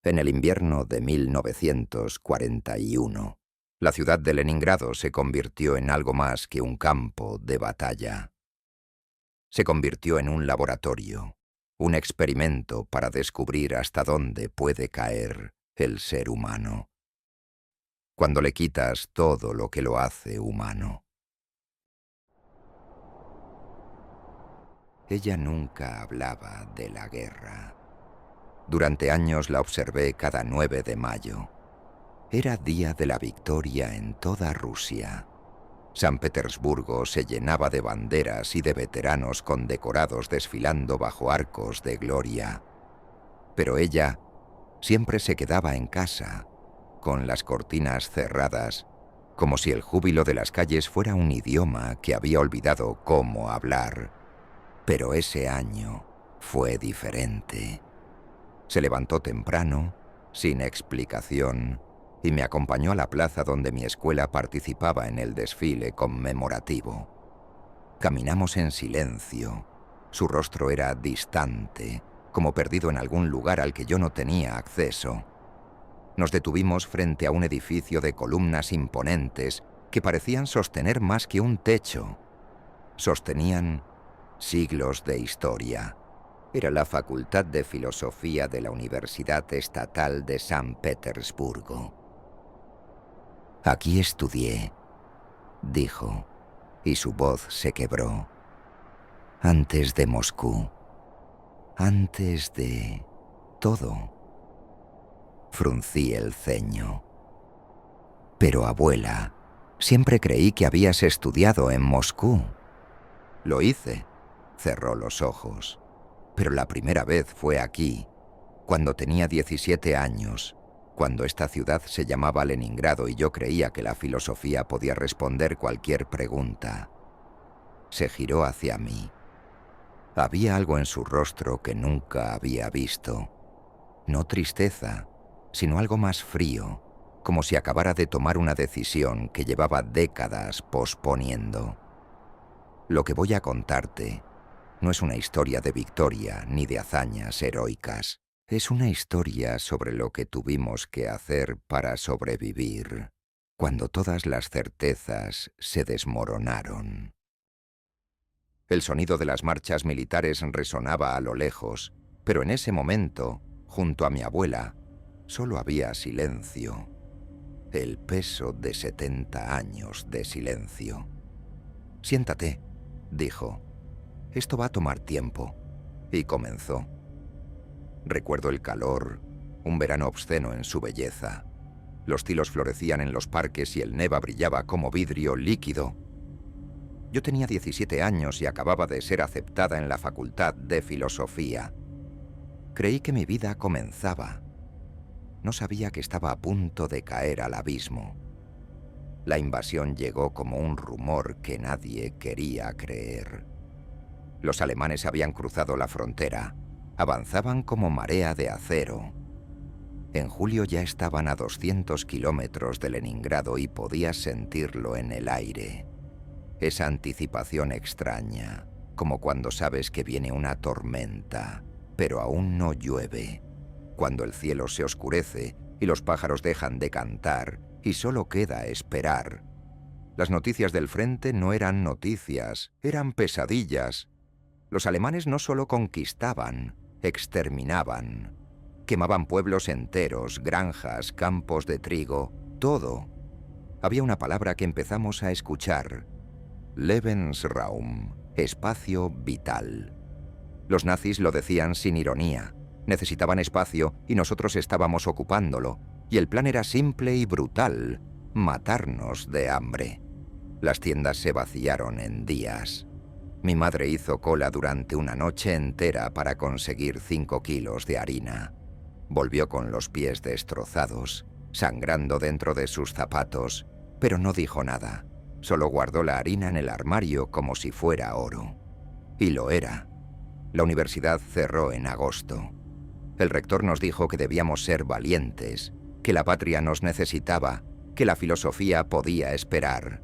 En el invierno de 1941, la ciudad de Leningrado se convirtió en algo más que un campo de batalla. Se convirtió en un laboratorio, un experimento para descubrir hasta dónde puede caer el ser humano, cuando le quitas todo lo que lo hace humano. Ella nunca hablaba de la guerra. Durante años la observé cada 9 de mayo. Era día de la victoria en toda Rusia. San Petersburgo se llenaba de banderas y de veteranos condecorados desfilando bajo arcos de gloria. Pero ella siempre se quedaba en casa, con las cortinas cerradas, como si el júbilo de las calles fuera un idioma que había olvidado cómo hablar. Pero ese año fue diferente. Se levantó temprano, sin explicación, y me acompañó a la plaza donde mi escuela participaba en el desfile conmemorativo. Caminamos en silencio. Su rostro era distante, como perdido en algún lugar al que yo no tenía acceso. Nos detuvimos frente a un edificio de columnas imponentes que parecían sostener más que un techo. Sostenían siglos de historia. Era la Facultad de Filosofía de la Universidad Estatal de San Petersburgo. Aquí estudié, dijo, y su voz se quebró. Antes de Moscú. Antes de todo. Fruncí el ceño. Pero abuela, siempre creí que habías estudiado en Moscú. Lo hice. Cerró los ojos. Pero la primera vez fue aquí, cuando tenía 17 años, cuando esta ciudad se llamaba Leningrado y yo creía que la filosofía podía responder cualquier pregunta. Se giró hacia mí. Había algo en su rostro que nunca había visto. No tristeza, sino algo más frío, como si acabara de tomar una decisión que llevaba décadas posponiendo. Lo que voy a contarte no es una historia de victoria ni de hazañas heroicas. Es una historia sobre lo que tuvimos que hacer para sobrevivir, cuando todas las certezas se desmoronaron. El sonido de las marchas militares resonaba a lo lejos, pero en ese momento, junto a mi abuela, solo había silencio. El peso de 70 años de silencio. «Siéntate», dijo. «Esto va a tomar tiempo». Y comenzó. Recuerdo el calor, un verano obsceno en su belleza. Los tilos florecían en los parques y el neva brillaba como vidrio líquido. Yo tenía 17 años y acababa de ser aceptada en la Facultad de Filosofía. Creí que mi vida comenzaba. No sabía que estaba a punto de caer al abismo. La invasión llegó como un rumor que nadie quería creer. Los alemanes habían cruzado la frontera. Avanzaban como marea de acero. En julio ya estaban a 200 kilómetros de Leningrado y podías sentirlo en el aire. Esa anticipación extraña, como cuando sabes que viene una tormenta, pero aún no llueve. Cuando el cielo se oscurece y los pájaros dejan de cantar y solo queda esperar. Las noticias del frente no eran noticias, eran pesadillas. Los alemanes no solo conquistaban, exterminaban. Quemaban pueblos enteros, granjas, campos de trigo, todo. Había una palabra que empezamos a escuchar. Lebensraum, espacio vital. Los nazis lo decían sin ironía. Necesitaban espacio y nosotros estábamos ocupándolo. Y el plan era simple y brutal: matarnos de hambre. Las tiendas se vaciaron en días. Mi madre hizo cola durante una noche entera para conseguir 5 kilos de harina. Volvió con los pies destrozados, sangrando dentro de sus zapatos, pero no dijo nada. Solo guardó la harina en el armario como si fuera oro. Y lo era. La universidad cerró en agosto. El rector nos dijo que debíamos ser valientes, que la patria nos necesitaba, que la filosofía podía esperar.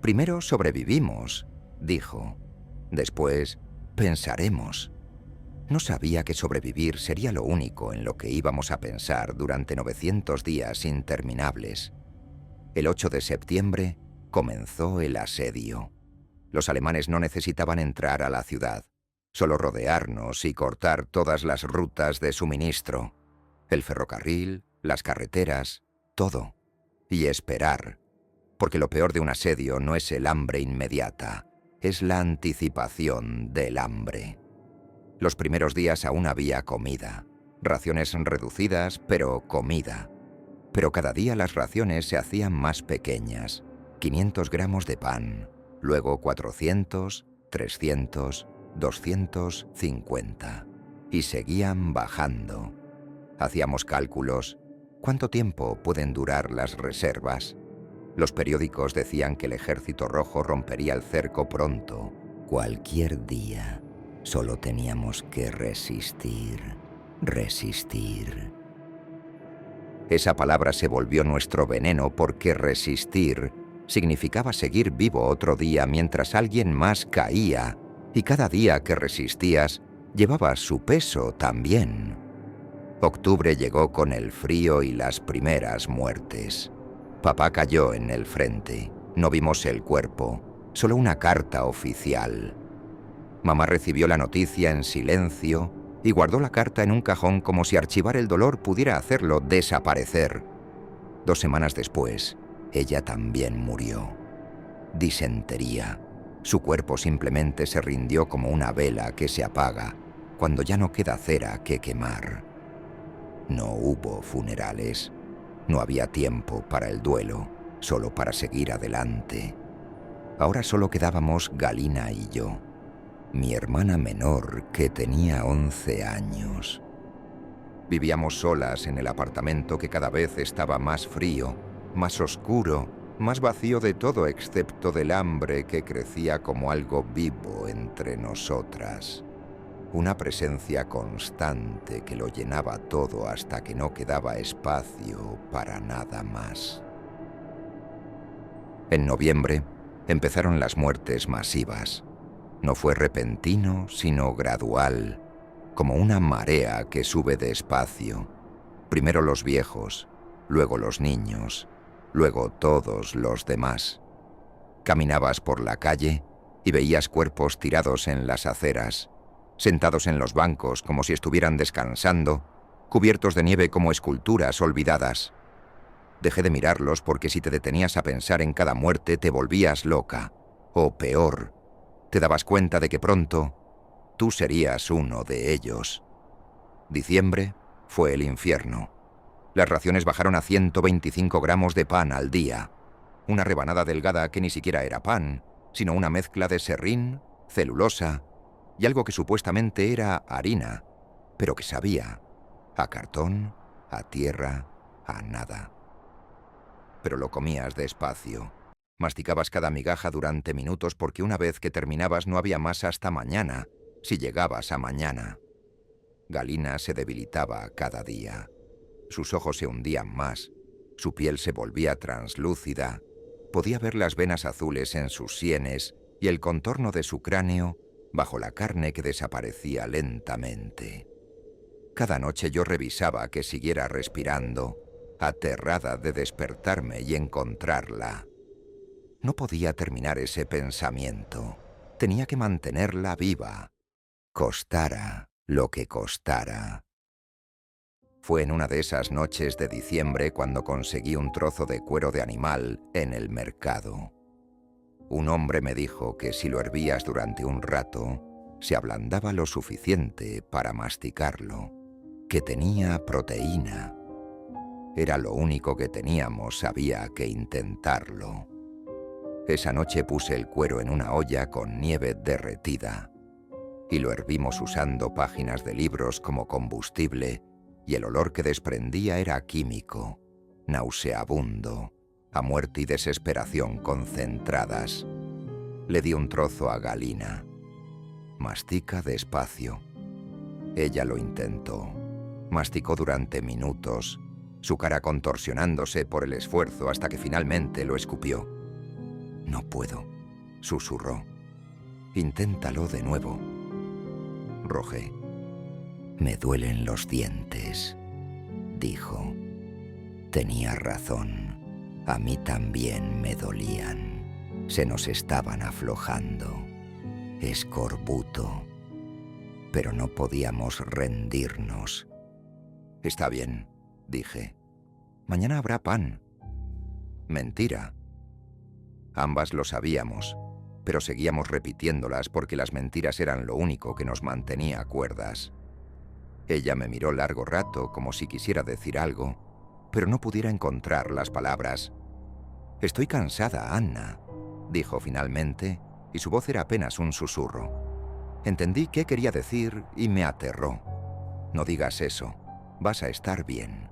Primero sobrevivimos, dijo. Después pensaremos. No sabía que sobrevivir sería lo único en lo que íbamos a pensar durante 900 días interminables. El 8 de septiembre comenzó el asedio. Los alemanes no necesitaban entrar a la ciudad, solo rodearnos y cortar todas las rutas de suministro, el ferrocarril, las carreteras, todo. Y esperar, porque lo peor de un asedio no es el hambre inmediata, es la anticipación del hambre. Los primeros días aún había comida, raciones reducidas, pero comida. Pero cada día las raciones se hacían más pequeñas, 500 gramos de pan, luego 400, 300, 250, y seguían bajando. Hacíamos cálculos. ¿Cuánto tiempo pueden durar las reservas? Los periódicos decían que el Ejército Rojo rompería el cerco pronto. Cualquier día. Solo teníamos que resistir, resistir. Esa palabra se volvió nuestro veneno porque resistir significaba seguir vivo otro día mientras alguien más caía, y cada día que resistías llevaba su peso también. Octubre llegó con el frío y las primeras muertes. Papá cayó en el frente. No vimos el cuerpo, solo una carta oficial. Mamá recibió la noticia en silencio y guardó la carta en un cajón como si archivar el dolor pudiera hacerlo desaparecer. 2 semanas después, ella también murió. Disentería. Su cuerpo simplemente se rindió como una vela que se apaga cuando ya no queda cera que quemar. No hubo funerales. No había tiempo para el duelo, solo para seguir adelante. Ahora solo quedábamos Galina y yo, mi hermana menor que tenía 11 años. Vivíamos solas en el apartamento que cada vez estaba más frío, más oscuro, más vacío de todo excepto del hambre que crecía como algo vivo entre nosotras. Una presencia constante que lo llenaba todo hasta que no quedaba espacio para nada más. En noviembre empezaron las muertes masivas. No fue repentino, sino gradual, como una marea que sube despacio. Primero los viejos, luego los niños, luego todos los demás. Caminabas por la calle y veías cuerpos tirados en las aceras, sentados en los bancos como si estuvieran descansando, cubiertos de nieve como esculturas olvidadas. Dejé de mirarlos porque si te detenías a pensar en cada muerte te volvías loca, o peor, te dabas cuenta de que pronto tú serías uno de ellos. Diciembre fue el infierno. Las raciones bajaron a 125 gramos de pan al día, una rebanada delgada que ni siquiera era pan, sino una mezcla de serrín, celulosa y algo que supuestamente era harina, pero que sabía a cartón, a tierra, a nada. Pero lo comías despacio. Masticabas cada migaja durante minutos porque una vez que terminabas no había más hasta mañana, si llegabas a mañana. Galina se debilitaba cada día. Sus ojos se hundían más, su piel se volvía translúcida, podía ver las venas azules en sus sienes y el contorno de su cráneo bajo la carne que desaparecía lentamente. Cada noche yo revisaba que siguiera respirando, aterrada de despertarme y encontrarla. No podía terminar ese pensamiento. Tenía que mantenerla viva, costara lo que costara. Fue en una de esas noches de diciembre cuando conseguí un trozo de cuero de animal en el mercado. Un hombre me dijo que si lo hervías durante un rato, se ablandaba lo suficiente para masticarlo, que tenía proteína. Era lo único que teníamos, había que intentarlo. Esa noche puse el cuero en una olla con nieve derretida y lo hervimos usando páginas de libros como combustible y el olor que desprendía era químico, nauseabundo, a muerte y desesperación concentradas. Le di un trozo a Galina. Mastica despacio. Ella lo intentó. Masticó durante minutos, su cara contorsionándose por el esfuerzo hasta que finalmente lo escupió. «No puedo», susurró. «Inténtalo de nuevo». Rogé. Me duelen los dientes, dijo. Tenía razón. A mí también me dolían. Se nos estaban aflojando. Escorbuto. Pero no podíamos rendirnos. Está bien, dije. Mañana habrá pan. Mentira. Ambas lo sabíamos, pero seguíamos repitiéndolas porque las mentiras eran lo único que nos mantenía cuerdas. Ella me miró largo rato como si quisiera decir algo, pero no pudiera encontrar las palabras. «Estoy cansada, Anna», dijo finalmente, y su voz era apenas un susurro. Entendí qué quería decir y me aterró. «No digas eso. Vas a estar bien.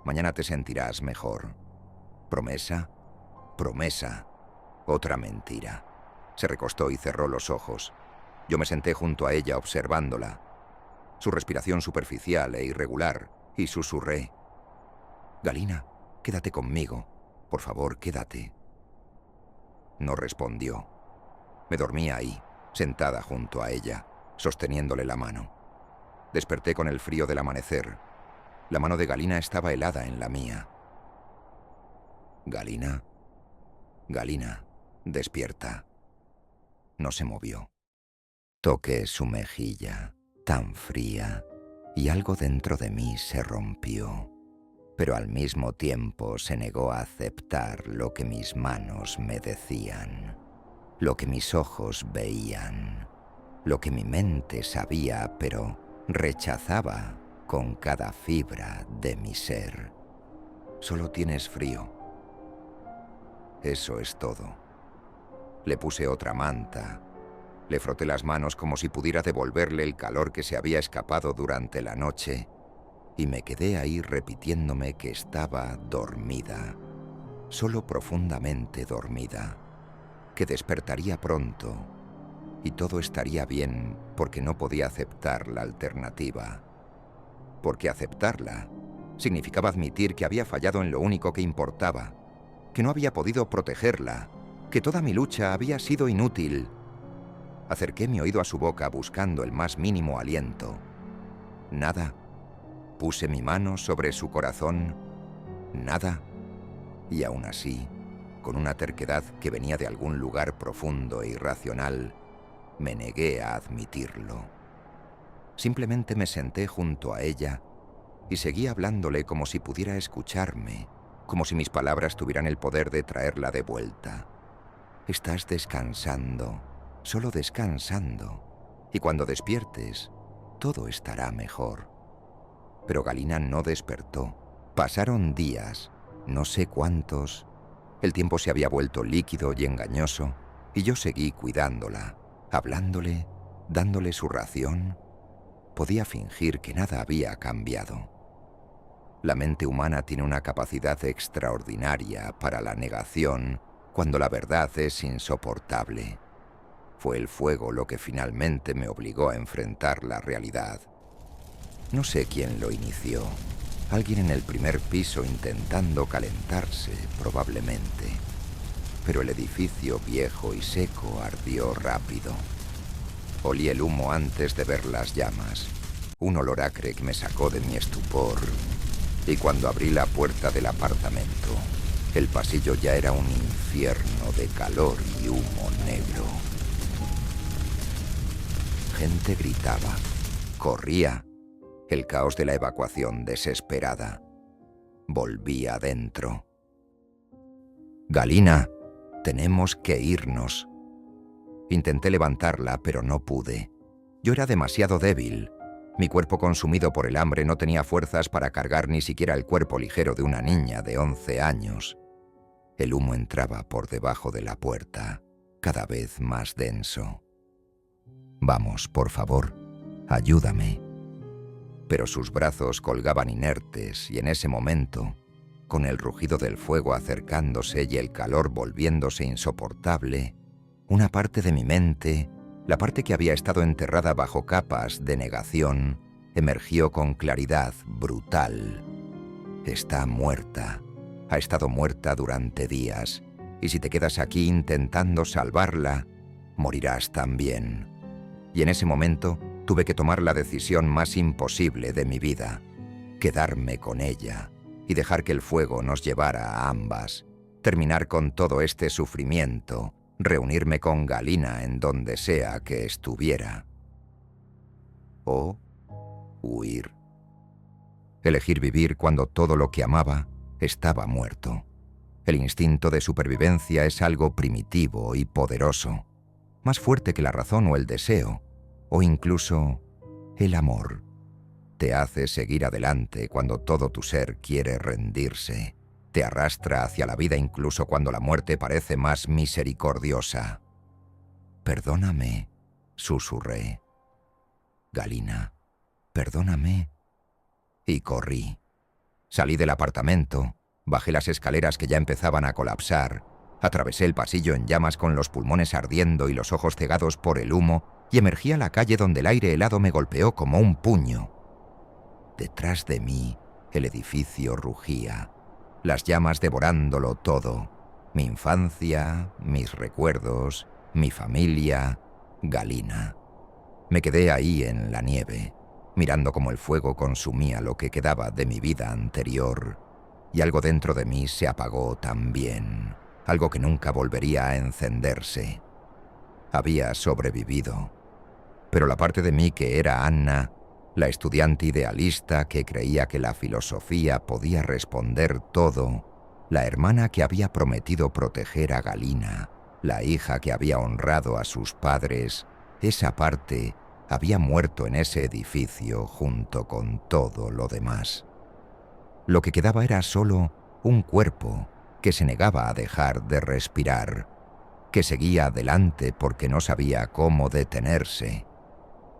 Mañana te sentirás mejor». ¿Promesa? Promesa. Otra mentira. Se recostó y cerró los ojos. Yo me senté junto a ella observándola. Su respiración superficial e irregular, y susurré. «Galina, quédate conmigo. Por favor, quédate». No respondió. Me dormí ahí, sentada junto a ella, sosteniéndole la mano. Desperté con el frío del amanecer. La mano de Galina estaba helada en la mía. «Galina, Galina, despierta». No se movió. Toqué su mejilla, tan fría, y algo dentro de mí se rompió, pero al mismo tiempo se negó a aceptar lo que mis manos me decían, lo que mis ojos veían, lo que mi mente sabía, pero rechazaba con cada fibra de mi ser. «Solo tienes frío». Eso es todo. Le puse otra manta. Le froté las manos como si pudiera devolverle el calor que se había escapado durante la noche, y me quedé ahí repitiéndome que estaba dormida, solo profundamente dormida, que despertaría pronto, y todo estaría bien porque no podía aceptar la alternativa. Porque aceptarla significaba admitir que había fallado en lo único que importaba, que no había podido protegerla, que toda mi lucha había sido inútil. Acerqué mi oído a su boca buscando el más mínimo aliento. Nada. Puse mi mano sobre su corazón. Nada. Y aún así, con una terquedad que venía de algún lugar profundo e irracional, me negué a admitirlo. Simplemente me senté junto a ella y seguí hablándole como si pudiera escucharme, como si mis palabras tuvieran el poder de traerla de vuelta. «Estás descansando, solo descansando, y cuando despiertes, todo estará mejor». Pero Galina no despertó. Pasaron días, no sé cuántos. El tiempo se había vuelto líquido y engañoso, y yo seguí cuidándola, hablándole, dándole su ración. Podía fingir que nada había cambiado. La mente humana tiene una capacidad extraordinaria para la negación cuando la verdad es insoportable. Fue el fuego lo que finalmente me obligó a enfrentar la realidad. No sé quién lo inició. Alguien en el primer piso intentando calentarse, probablemente. Pero el edificio viejo y seco ardió rápido. Olí el humo antes de ver las llamas. Un olor acre que me sacó de mi estupor. Y cuando abrí la puerta del apartamento, el pasillo ya era un infierno de calor y humo negro. Gente gritaba, corría. El caos de la evacuación desesperada. Volví adentro. «Galina, tenemos que irnos». Intenté levantarla, pero no pude. Yo era demasiado débil. Mi cuerpo consumido por el hambre no tenía fuerzas para cargar ni siquiera el cuerpo ligero de una niña de 11 años. El humo entraba por debajo de la puerta, cada vez más denso. «Vamos, por favor, ayúdame». Pero sus brazos colgaban inertes y en ese momento, con el rugido del fuego acercándose y el calor volviéndose insoportable, una parte de mi mente, la parte que había estado enterrada bajo capas de negación, emergió con claridad brutal. Está muerta. Ha estado muerta durante días, y si te quedas aquí intentando salvarla, morirás también. Y en ese momento, Tuve que tomar la decisión más imposible de mi vida, quedarme con ella y dejar que el fuego nos llevara a ambas, terminar con todo este sufrimiento, reunirme con Galina en donde sea que estuviera. O huir. Elegir vivir cuando todo lo que amaba estaba muerto. El instinto de supervivencia es algo primitivo y poderoso, más fuerte que la razón o el deseo, o incluso el amor. Te hace seguir adelante cuando todo tu ser quiere rendirse. Te arrastra hacia la vida incluso cuando la muerte parece más misericordiosa. «Perdóname», susurré. «Galina, perdóname». Y corrí. Salí del apartamento, bajé las escaleras que ya empezaban a colapsar, atravesé el pasillo en llamas con los pulmones ardiendo y los ojos cegados por el humo y emergí a la calle donde el aire helado me golpeó como un puño. Detrás de mí, el edificio rugía, las llamas devorándolo todo. Mi infancia, mis recuerdos, mi familia, Galina. Me quedé ahí en la nieve, mirando cómo el fuego consumía lo que quedaba de mi vida anterior, y algo dentro de mí se apagó también, algo que nunca volvería a encenderse. Había sobrevivido, pero la parte de mí que era Anna, la estudiante idealista que creía que la filosofía podía responder todo, la hermana que había prometido proteger a Galina, la hija que había honrado a sus padres, esa parte había muerto en ese edificio junto con todo lo demás. Lo que quedaba era solo un cuerpo que se negaba a dejar de respirar, que seguía adelante porque no sabía cómo detenerse,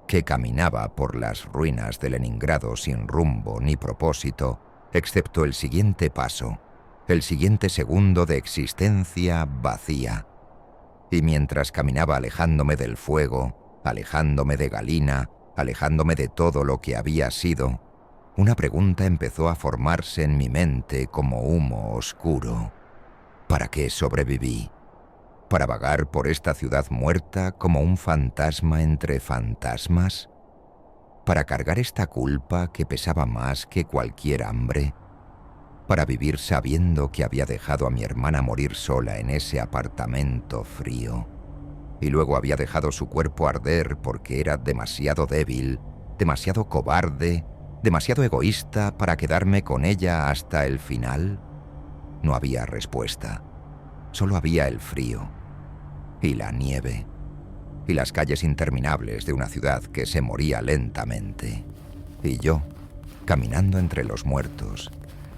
que caminaba por las ruinas de Leningrado sin rumbo ni propósito, excepto el siguiente paso, el siguiente segundo de existencia vacía. Y mientras caminaba alejándome del fuego, alejándome de Galina, alejándome de todo lo que había sido, una pregunta empezó a formarse en mi mente como humo oscuro. ¿Para qué sobreviví? ¿Para vagar por esta ciudad muerta como un fantasma entre fantasmas? ¿Para cargar esta culpa que pesaba más que cualquier hambre? ¿Para vivir sabiendo que había dejado a mi hermana morir sola en ese apartamento frío? Y luego había dejado su cuerpo arder porque era demasiado débil, demasiado cobarde, demasiado egoísta para quedarme con ella hasta el final. No había respuesta. Solo había el frío y la nieve y las calles interminables de una ciudad que se moría lentamente. Y yo, caminando entre los muertos,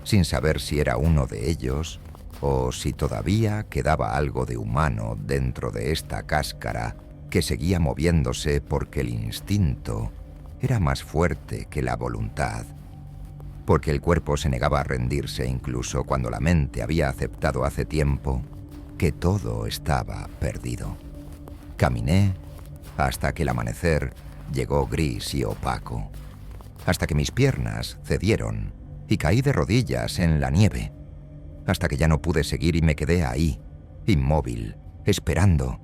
sin saber si era uno de ellos o si todavía quedaba algo de humano dentro de esta cáscara que seguía moviéndose porque el instinto era más fuerte que la voluntad, porque el cuerpo se negaba a rendirse incluso cuando la mente había aceptado hace tiempo que todo estaba perdido. Caminé hasta que el amanecer llegó gris y opaco, hasta que mis piernas cedieron y caí de rodillas en la nieve, hasta que ya no pude seguir y me quedé ahí, inmóvil, esperando.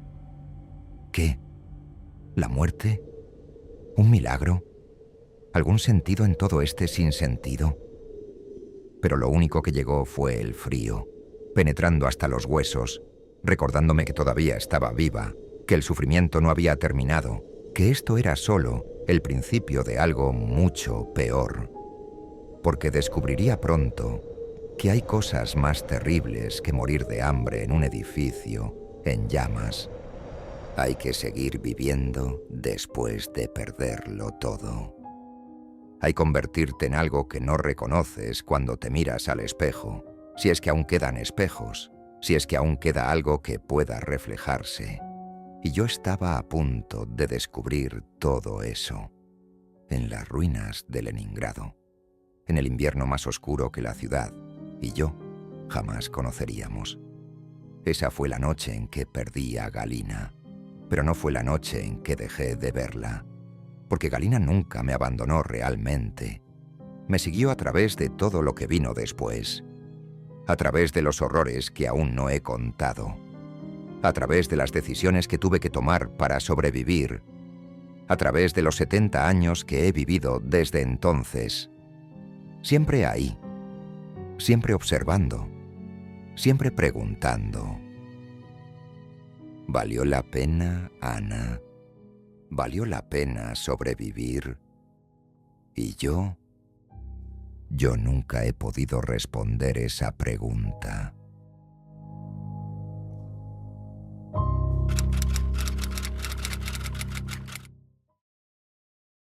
¿Qué? ¿La muerte? ¿Un milagro? ¿Algún sentido en todo este sinsentido? Pero lo único que llegó fue el frío, penetrando hasta los huesos, recordándome que todavía estaba viva, que el sufrimiento no había terminado, que esto era solo el principio de algo mucho peor, porque descubriría pronto que hay cosas más terribles que morir de hambre en un edificio en llamas. Hay que seguir viviendo después de perderlo todo. Hay convertirte en algo que no reconoces cuando te miras al espejo, si es que aún quedan espejos, si es que aún queda algo que pueda reflejarse. Y yo estaba a punto de descubrir todo eso, en las ruinas de Leningrado, en el invierno más oscuro que la ciudad y yo jamás conoceríamos. Esa fue la noche en que perdí a Galina, pero no fue la noche en que dejé de verla, porque Galina nunca me abandonó realmente. Me siguió a través de todo lo que vino después, a través de los horrores que aún no he contado, a través de las decisiones que tuve que tomar para sobrevivir, a través de los 70 años que he vivido desde entonces. Siempre ahí, siempre observando, siempre preguntando. ¿Valió la pena, Ana? ¿Valió la pena sobrevivir? Y yo nunca he podido responder esa pregunta.